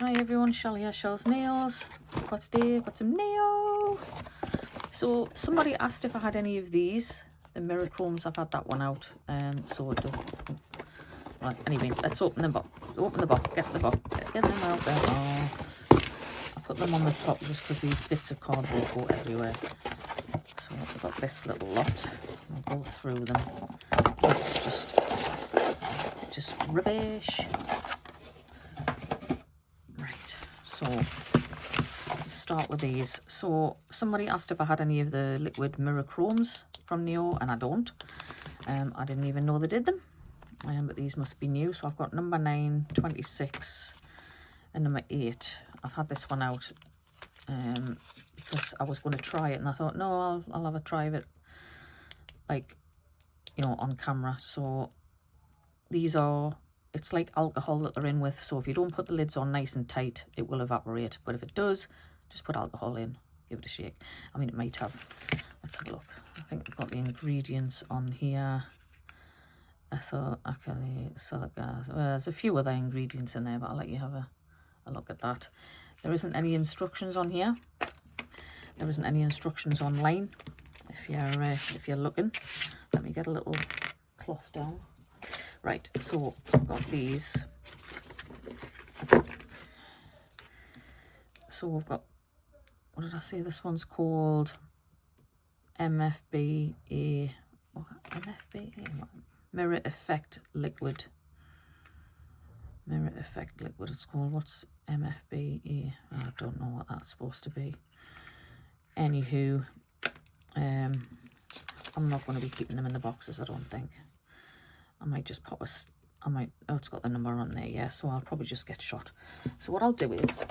Hi everyone, Shell here, Shell's Nails. Got today, got some Naio. So somebody asked if I had any of these, the mirror chromes. I've had that one out, so it don't. Well, anyway, let's open them up. Open the box, get the box, get them out there. I put them on the top just because these bits of cardboard go everywhere. So I've got this little lot. I'll go through them. It's just rubbish. So let's start with these. So somebody asked if I had any of the liquid mirror chromes from Naio, and I don't. I didn't even know they did them, but these must be new. So I've got number 9, 26 and number 8. I've had this one out because I was going to try it, and I thought, no, I'll have a try of it, like, you know, on camera. So these are, it's like alcohol that they're in with, so if you don't put the lids on nice and tight, it will evaporate. But if it does, just put alcohol in, give it a shake. I mean, it might have. Let's have a look. I think I've got the ingredients on here. Ethyl, alkali, silica. There's a few other ingredients in there, but I'll let you have a look at that. There isn't any instructions on here. There isn't any instructions online. If you're looking, let me get a little cloth down. Right, so I've got these. So we've got, what did I say? This one's called MFBA. MFBA? Mirror Effect Liquid. Mirror Effect Liquid, it's called. What's MFBA? I don't know what that's supposed to be. Anywho, I'm not going to be keeping them in the boxes, I don't think. I might just pop oh, it's got the number on there, yeah, so I'll probably just get shot. So what I'll do is,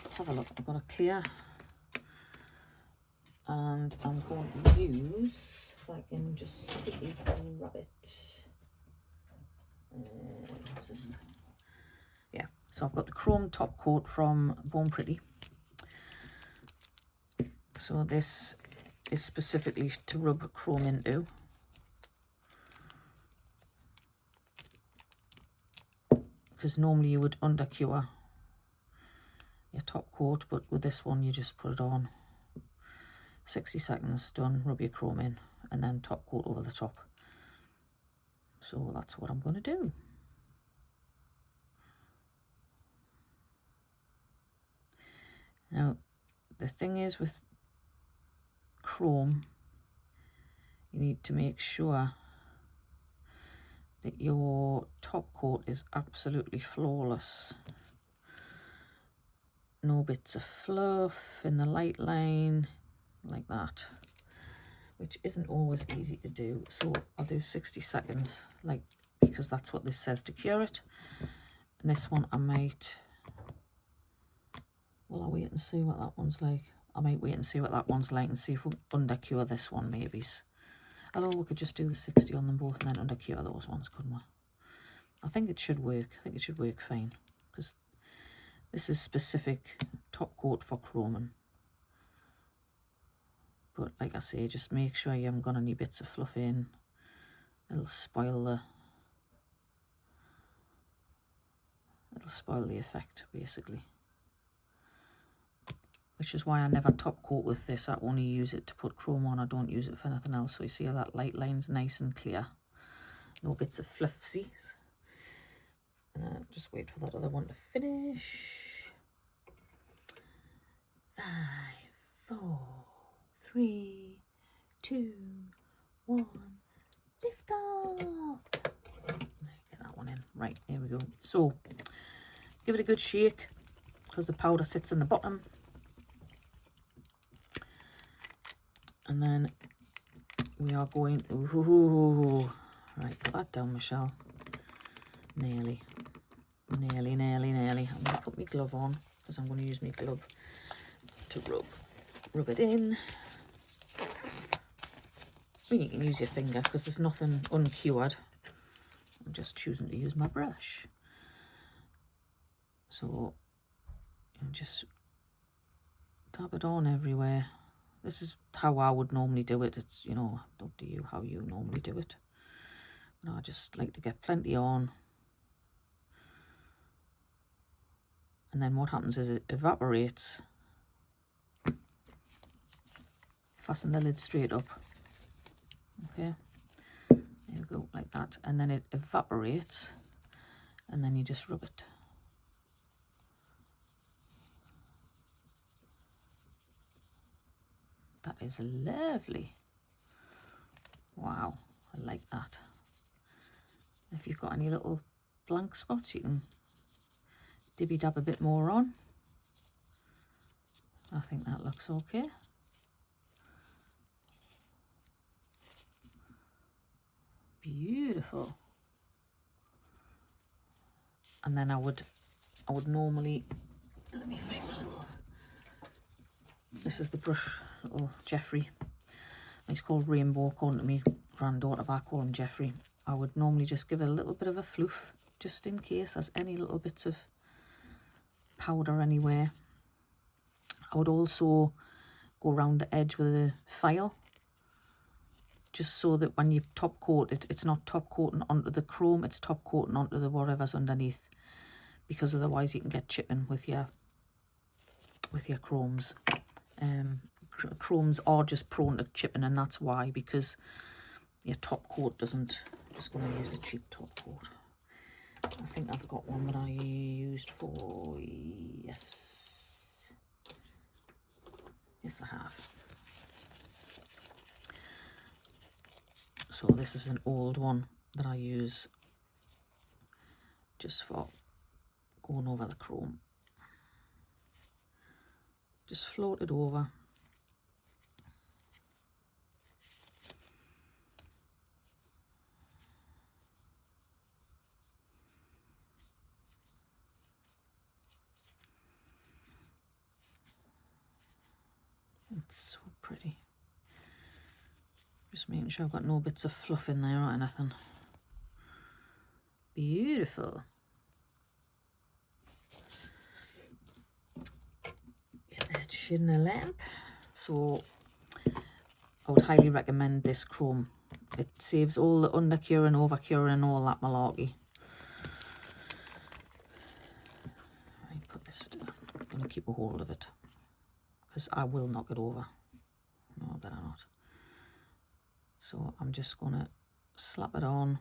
let's have a look. I've got a clear, and I'm going to use, if I can just quickly grab it. Yeah, so I've got the chrome top coat from Born Pretty. So this is specifically to rub chrome into. Because normally you would undercure your top coat, but with this one you just put it on. 60 seconds, done, rub your chrome in, and then top coat over the top. So that's what I'm going to do. Now, the thing is with chrome, you need to make sure that your top coat is absolutely flawless. No bits of fluff in the light line, like that, which isn't always easy to do. So I'll do 60 seconds, like, because that's what this says to cure it. And this one I might, well, I'll wait and see what that one's like. I might wait and see what that one's like and see if we undercure this one, maybe. Although we could just do the 60 on them both and then undercure those ones, couldn't we? I think it should work. I think it should work fine, because this is specific top coat for chroming. But like I say, just make sure you haven't got any bits of fluff in. It'll spoil the effect, basically. Which is why I never top coat with this. I only use it to put chrome on. I don't use it for anything else. So you see how that light line's nice and clear. No bits of fluffsies. Just wait for that other one to finish. 5, 4, 3, 2, 1. Lift off. Get that one in. Right, here we go. So give it a good shake, because the powder sits in the bottom. And then we are going to, right, put that down, Michelle. Nearly. I'm going to put my glove on, because I'm going to use my glove to rub it in. I mean, you can use your finger, because there's nothing uncured. I'm just choosing to use my brush. So, just dab it on everywhere. This is how I would normally do it. It's, you know, up to you how you normally do it. But I just like to get plenty on. and then what happens is it evaporates. Fasten the lid straight up. Okay, there you go, like that, and then it evaporates, and then you just rub it. That is lovely. Wow, I like that. If you've got any little blank spots, you can dibby dab a bit more on. I think that looks okay. Beautiful. And then I would normally, let me find my little, this is the brush, little Jeffrey. He's called Rainbow according to me granddaughter, but I call him Jeffrey. I would normally just give it a little bit of a floof, just in case there's any little bits of powder anywhere. I would also go around the edge with a file, just so that when you top coat it, it's not top coating onto the chrome, it's top coating onto the whatever's underneath, because otherwise you can get chipping with your chromes. Chromes are just prone to chipping, and that's why, because your top coat doesn't. I'm just going to use a cheap top coat. I think I've got one that I used for, yes, I have. So this is an old one that I use just for going over the chrome. Just float it over. It's so pretty. Just making sure I've got no bits of fluff in there or anything. Beautiful. Get that shade in a lamp. So I would highly recommend this chrome. It saves all the under curing, over curing and all that malarkey. Right, put this down. I'm going to keep a hold of it, because I will knock it over. No, I better not. So I'm just going to slap it on.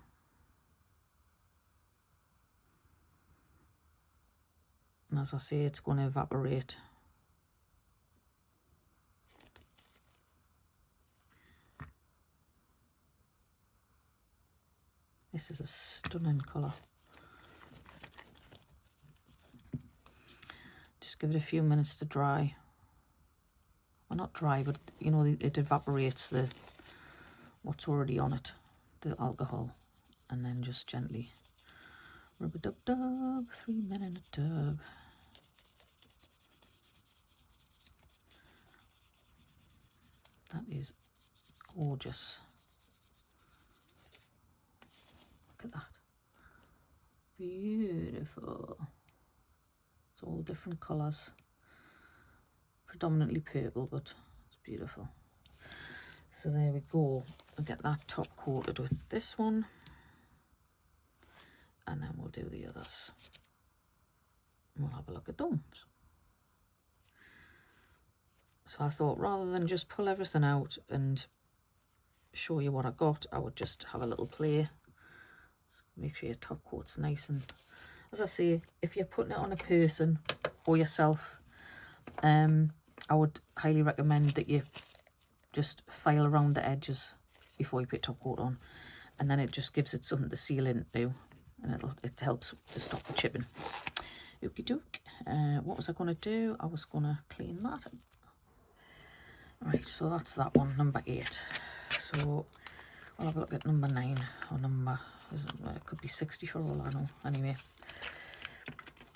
And as I say, it's going to evaporate. This is a stunning colour. Just give it a few minutes to dry. Well, not dry, but you know, it evaporates the what's already on it, the alcohol, and then just gently rub a dub dub, 3 men in a tub. That is gorgeous. Look at that. Beautiful. It's all different colours. Predominantly purple, but it's beautiful. So there we go. I'll get that top coated with this one, and then we'll do the others. We'll have a look at them. So I thought, rather than just pull everything out and show you what I got, I would just have a little play. Make sure your top coat's nice, and as I say, if you're putting it on a person or yourself, I would highly recommend that you just file around the edges before you put top coat on, and then it just gives it something to seal into, and it helps to stop the chipping. Okie doke. What was I going to do? I was going to clean that. Right, so that's that one, number 8. So I'll have a look at number 9, or number, it could be 60 for all I know. Anyway,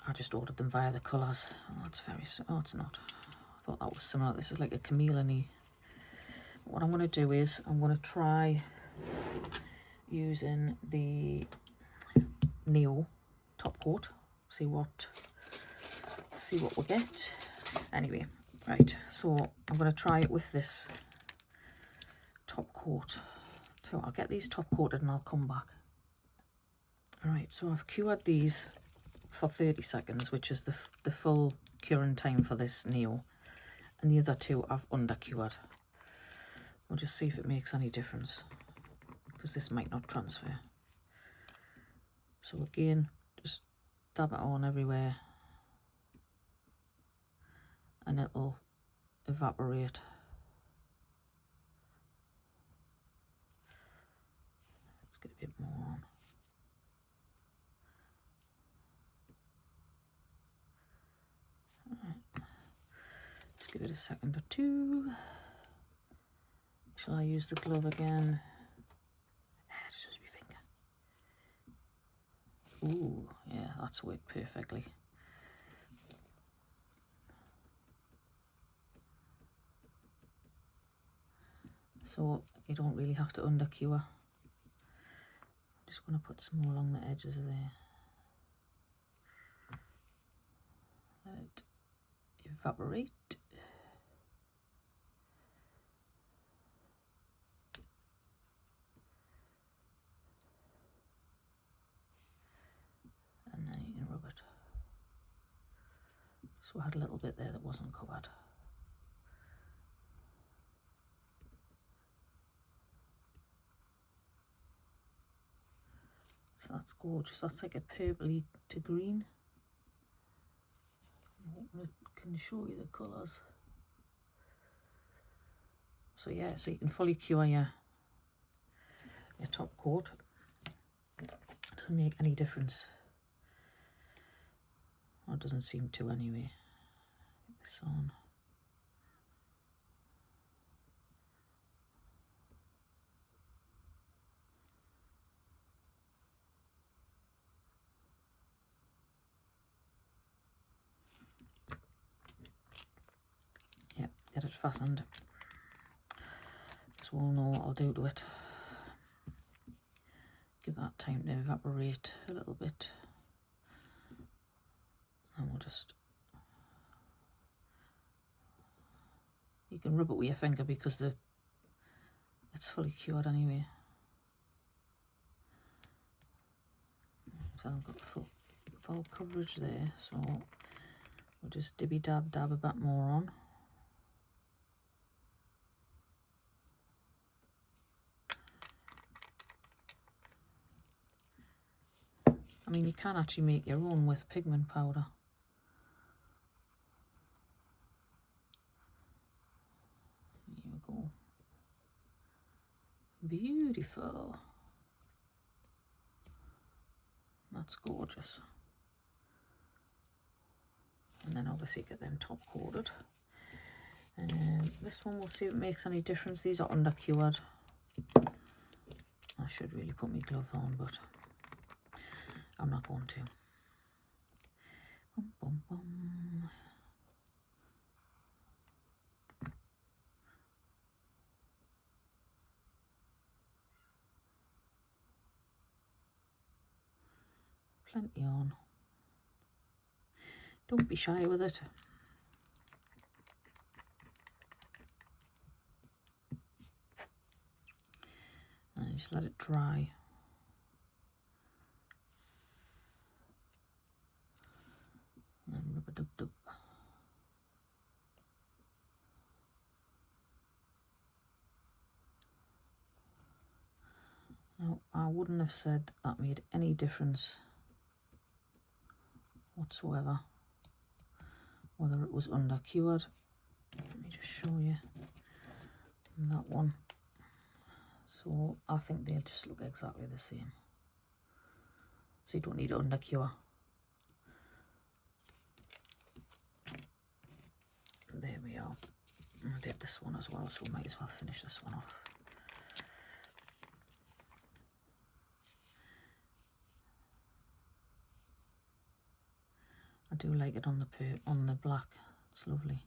I just ordered them via the colours. Oh, that's very, oh, it's not. I thought that was similar. This is like a chameleon-y. What I'm going to do is I'm going to try using the Naio top coat. See what we get. Anyway, right, so I'm going to try it with this top coat. So I'll get these top coated and I'll come back. All right, so I've cured these for 30 seconds, which is the full curing time for this Naio, and the other two I've under cured. We'll just see if it makes any difference, because this might not transfer. So again, just dab it on everywhere and it'll evaporate. Let's get a bit more on. Right. Let's give it a second or two. Shall I use the glove again? It's just my finger. Ooh, yeah, that's worked perfectly. So you don't really have to under cure. I'm just going to put some more along the edges of there. Let it evaporate. And then you can rub it. So I had a little bit there that wasn't covered. So that's gorgeous. That's like a purpley to green. I can show you the colours. So yeah, so you can fully cure your top coat. Doesn't make any difference. Or it doesn't seem to anyway. Get this on. Yep, get it fastened. So we'll know what I'll do to it. Give that time to evaporate a little bit. And we'll just, you can rub it with your finger because it's fully cured anyway. So I've got full coverage there, so we'll just dibby dab a bit more on. I mean, you can actually make your own with pigment powder. Here we go. Beautiful. That's gorgeous. And then obviously get them top coated. This one, we'll see if it makes any difference. These are under cured. I should really put my glove on, but I'm not going to. Boom, boom, boom. Plenty on. Don't be shy with it. And just let it dry. And then rub a dub dub. Now, I wouldn't have said that made any difference whatsoever, whether it was under cured. Let me just show you that one. So I think they'll just look exactly the same. So you don't need to under cure. There we are. I did this one as well, so we might as well finish this one off. I do like it on the black. It's lovely.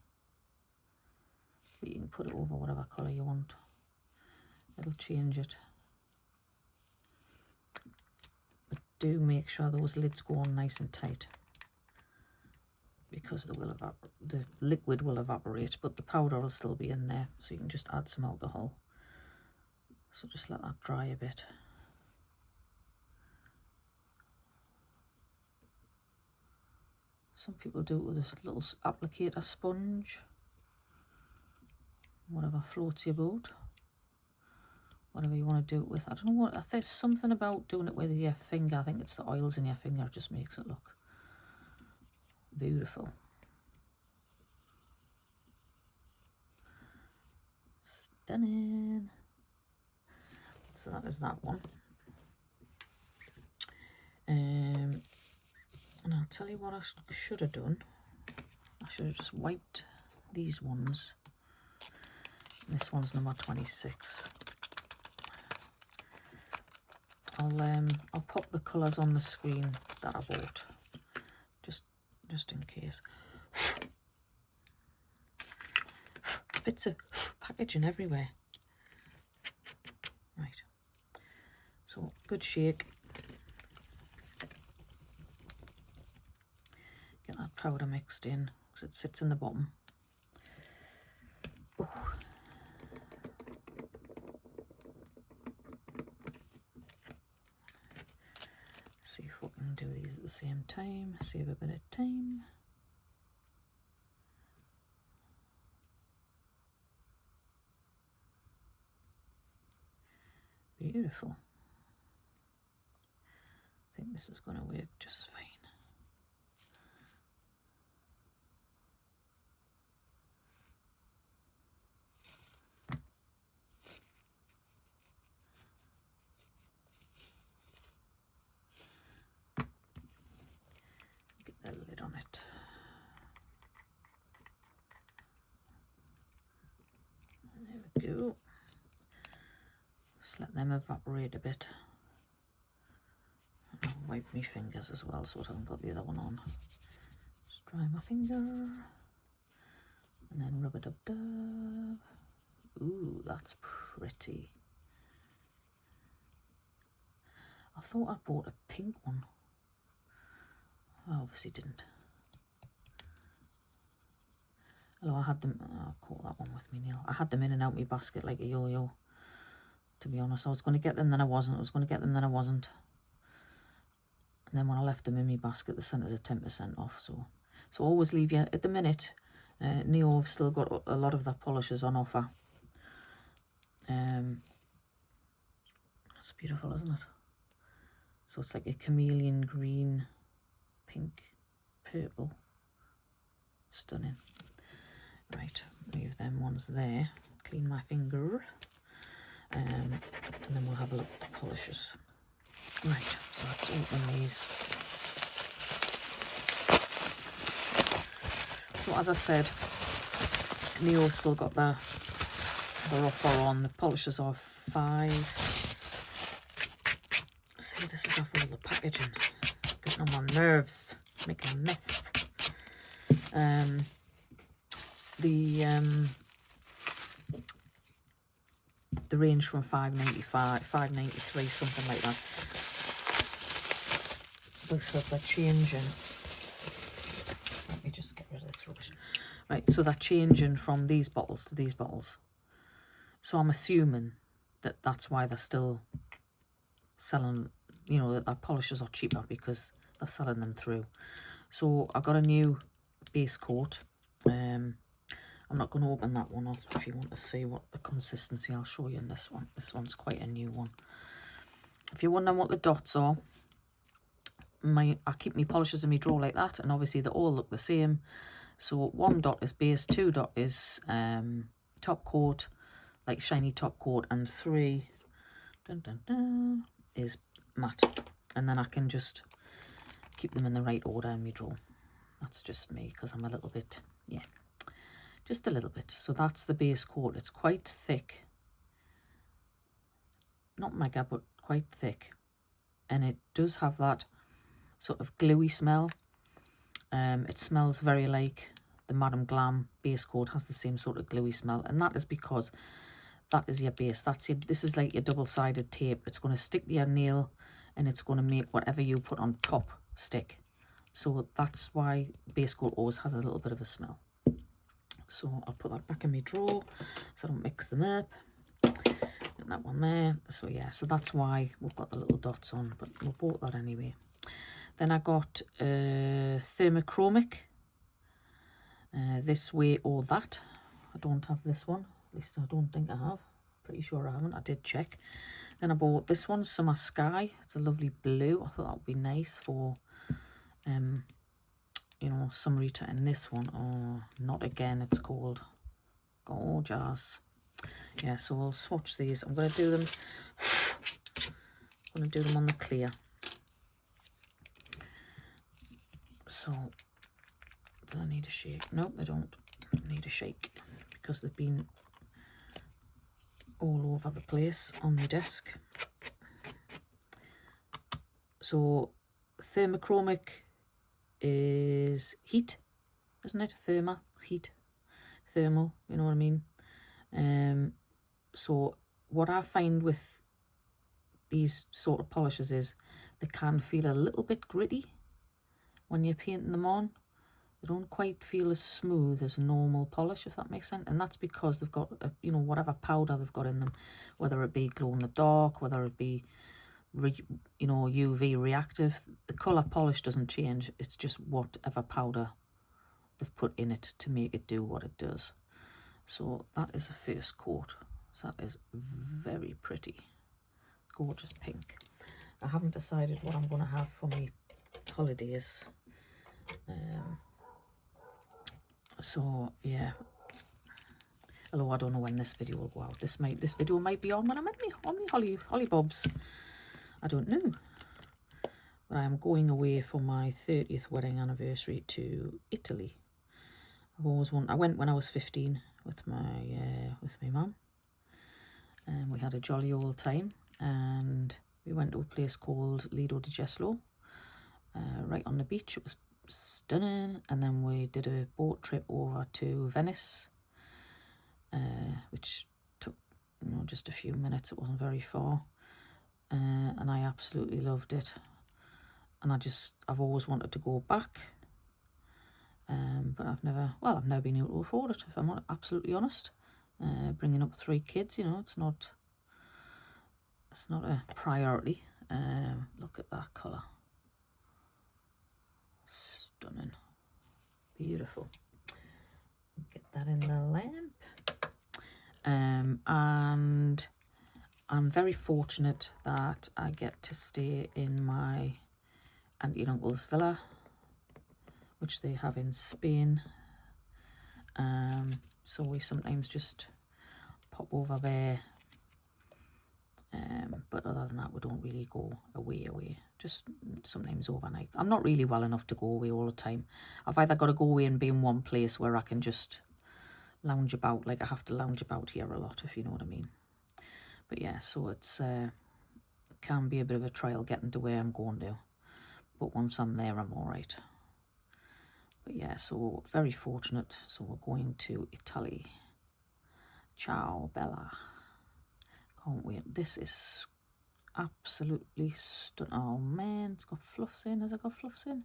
But you can put it over whatever colour you want. It'll change it. But do make sure those lids go on nice and tight, because the liquid will evaporate, but the powder will still be in there, so you can just add some alcohol. So just let that dry a bit. Some people do it with this little applicator sponge. Whatever floats your boat. Whatever you want to do it with. I don't know what, there's something about doing it with your finger. I think it's the oils in your finger. It just makes it look beautiful. Stunning. So that is that one. And I'll tell you what I should have done. I should have just wiped these ones. This one's number 26. I'll pop the colours on the screen that I bought, just in case. Bits of packaging everywhere. Right. So good shake. Get that powder mixed in because it sits in the bottom. Ooh. See if we can do these at the same time, save a bit of time. Beautiful. I think this is going to work just fine. Get the lid on it. There we go. Just let them evaporate a bit. I'll wipe my fingers as well so I haven't got the other one on. Just dry my finger and then rub it up dub. Ooh, that's pretty. I thought I bought a pink one. I obviously didn't. Although I had them, I'll call that one with me, Neil. I had them in and out my basket like a yo-yo. To be honest, I was going to get them, then I wasn't. I was going to get them, then I wasn't. And then when I left them in my basket, they sent us a 10% off. So always leave you, at the minute, Naio have still got a lot of their polishes on offer. That's beautiful, isn't it? So it's like a chameleon green, pink, purple. Stunning. Right, leave them ones there. Clean my finger. And then we'll have a look at the polishes. Right, so let's open these. So as I said, Naio's still got their offer on. The polishes are £5. See, this is off all the packaging. Getting on my nerves, making a mess. The range from £5.95, £5.93, something like that. Because they're changing. Let me just get rid of this rubbish. Right, so they're changing from these bottles to these bottles. So I'm assuming that that's why they're still selling, you know, that their polishes are cheaper because they're selling them through. So I've got a new base coat. I'm not going to open that one up. If you want to see what the consistency, I'll show you in this one. This one's quite a new one. If you're wondering what the dots are, I keep my polishes in my drawer like that, and obviously they all look the same. So 1 dot is base, 2 dot is top coat, like shiny top coat, and 3 is matte. And then I can just keep them in the right order in my drawer. That's just me because I'm a little bit, yeah. Just a little bit. So that's the base coat. It's quite thick. Not mega, but quite thick. And it does have that sort of gluey smell. It smells very like the Madam Glam base coat. Has the same sort of gluey smell. And that is because that is your base. This is like your double-sided tape. It's going to stick to your nail and it's going to make whatever you put on top stick. So that's why base coat always has a little bit of a smell. So I'll put that back in my drawer so I don't mix them up. And that one there. So yeah, so that's why we've got the little dots on, but we bought that anyway. Then I got Thermachromic, This Way or That. I don't have this one, at least I don't think I have. Pretty sure I haven't, I did check. Then I bought this one, Summer Sky. It's a lovely blue. I thought that would be nice for, you know, summery to end. This one, oh, Not Again, it's called. Gorgeous. Yeah, so we'll swatch these. I'm going to do them. I'm going to do them on the clear. So, do they need a shake? Nope, they don't need a shake because they've been all over the place on the desk. So, Thermachromic is heat, isn't it? Heat, thermal, you know what I mean? So what I find with these sort of polishes is they can feel a little bit gritty when you're painting them on. They don't quite feel as smooth as normal polish, if that makes sense. And that's because they've got, you know, whatever powder they've got in them, whether it be glow in the dark, whether it be, you know, UV reactive. The colour polish doesn't change. It's just whatever powder they've put in it to make it do what it does. So that is the first coat. So that is very pretty. Gorgeous pink. I haven't decided what I'm going to have for my holidays. So yeah. Although I don't know when this video will go out. This video might be on when I'm at me on my holly bobs. I don't know. But I am going away for my 30th wedding anniversary to Italy. I've always wanted. I went when I was 15 with my mum, and we had a jolly old time. And we went to a place called Lido di Jesolo, right on the beach. It was stunning. And then we did a boat trip over to Venice, which took, you know, just a few minutes. It wasn't very far, and I absolutely loved it. And I've always wanted to go back, but I've never been able to afford it, if I'm absolutely honest. Bringing up 3 kids, you know, it's not a priority. Look at that colour. Stunning. Beautiful. Get that in the lamp. And I'm very fortunate that I get to stay in my auntie and uncle's villa, which they have in Spain. So we sometimes just pop over there. But other than that, we don't really go away. Just sometimes overnight. I'm not really well enough to go away all the time. I've either got to go away and be in one place where I can just lounge about. Like I have to lounge about here a lot, if you know what I mean. But yeah, so it's can be a bit of a trial getting to where I'm going to. But once I'm there, I'm all right. But yeah, so very fortunate. So we're going to Italy. Ciao, Bella. Can't wait. This is absolutely stunning. Oh man, it's got fluffs in. Has it got fluffs in?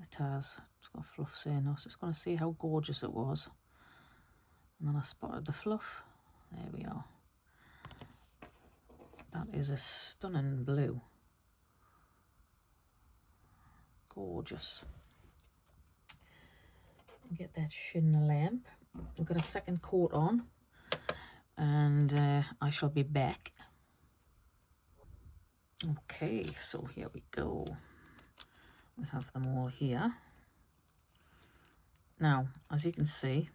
It has. It's got fluffs in. I was just going to see how gorgeous it was. And then I spotted the fluff. There we are. That is a stunning blue. Gorgeous. Get that shin lamp. We've got a second coat on. And I shall be back. Okay, so here we go. We have them all here. Now, as you can see,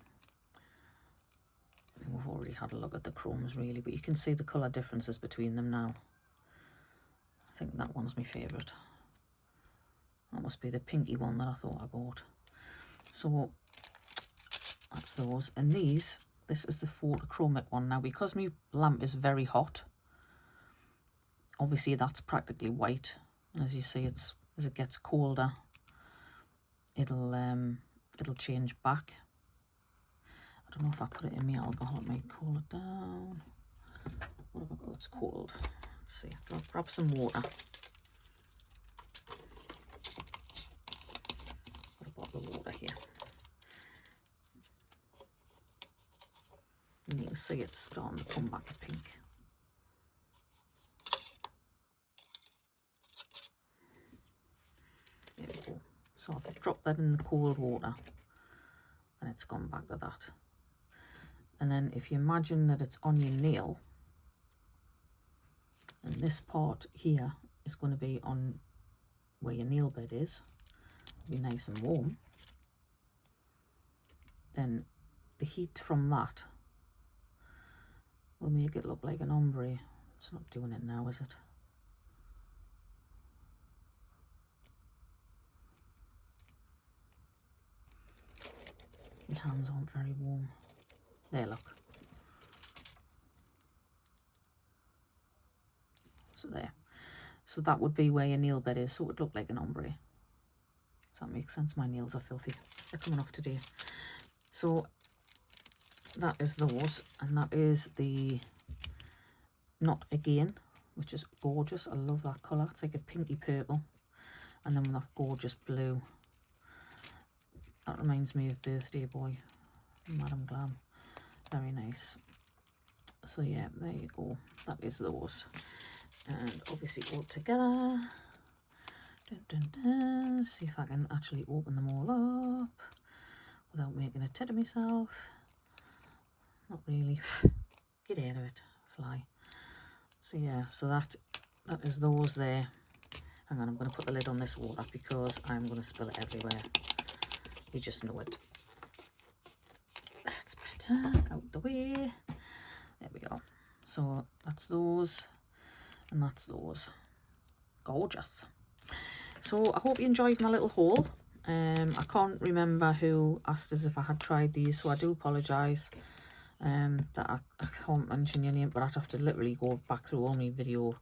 we've already had a look at the chromes really, but you can see the colour differences between them now. I think that one's my favourite. That must be the pinky one that I thought I bought. So that's those. And these, this is the photochromic one. Now, because my lamp is very hot, obviously that's practically white. And as you see, as it gets colder, it'll change back. I don't know if I put it in my alcohol, it might cool it down. What have I got that's cold? Let's see, I'll grab some water. Got a bottle of water here. And you can see it's starting to come back to pink. drop that in the cold water and it's gone back to that. And then if you imagine that it's on your nail, and this part here is going to be on where your nail bed is, be nice and warm, then the heat from that will make it look like an ombre. It's not doing it now, is it? My hands aren't very warm. There, look. So there. So that would be where your nail bed is, so it would look like an ombre. Does that make sense? My nails are filthy. They're coming off today. So that is those, and that is the Not Again, which is gorgeous. I love that colour. It's like a pinky purple, and then with that gorgeous blue. That reminds me of Birthday Boy, Madam Glam. Very nice. So yeah, there you go. That is those. And obviously all together. Dun, dun, dun. See if I can actually open them all up without making a tit of myself. Not really. Get out of it, fly. So yeah, so that is those there. Hang on, I'm going to put the lid on this water because I'm going to spill it everywhere. You just know it. That's better. Out the way. There we go. So that's those, and that's those. Gorgeous. So I hope you enjoyed my little haul. I can't remember who asked us if I had tried these, so I do apologise that I can't mention your name, but I'd have to literally go back through all my video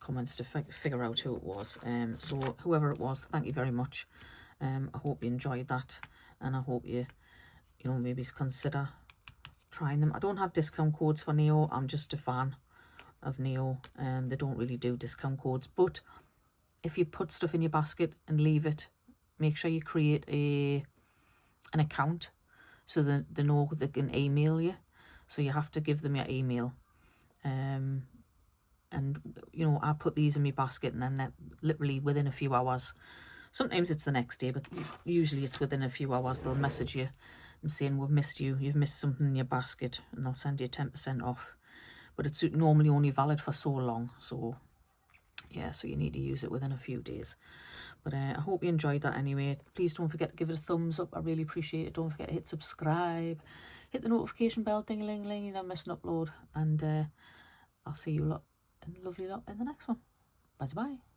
comments to figure out who it was. So whoever it was, thank you very much. I hope you enjoyed that, and I hope you know, maybe consider trying them. I don't have discount codes for Naio. I'm just a fan of Naio. They don't really do discount codes, but if you put stuff in your basket and leave it, make sure you create an account so that they know they can email you. So you have to give them your email. And you know, I put these in my basket, and then they're literally within a few hours. Sometimes it's the next day, but usually it's within a few hours. They'll message you and saying, we've missed you, you've missed something in your basket, and they'll send you 10% off. But it's normally only valid for so long. So yeah, so you need to use it within a few days. But I hope you enjoyed that anyway. Please don't forget to give it a thumbs up. I really appreciate it. Don't forget to hit subscribe, hit the notification bell, ding-a-ling-ling, you don't miss an upload. And I'll see you lot, and lovely lot, in the next one. Bye-bye.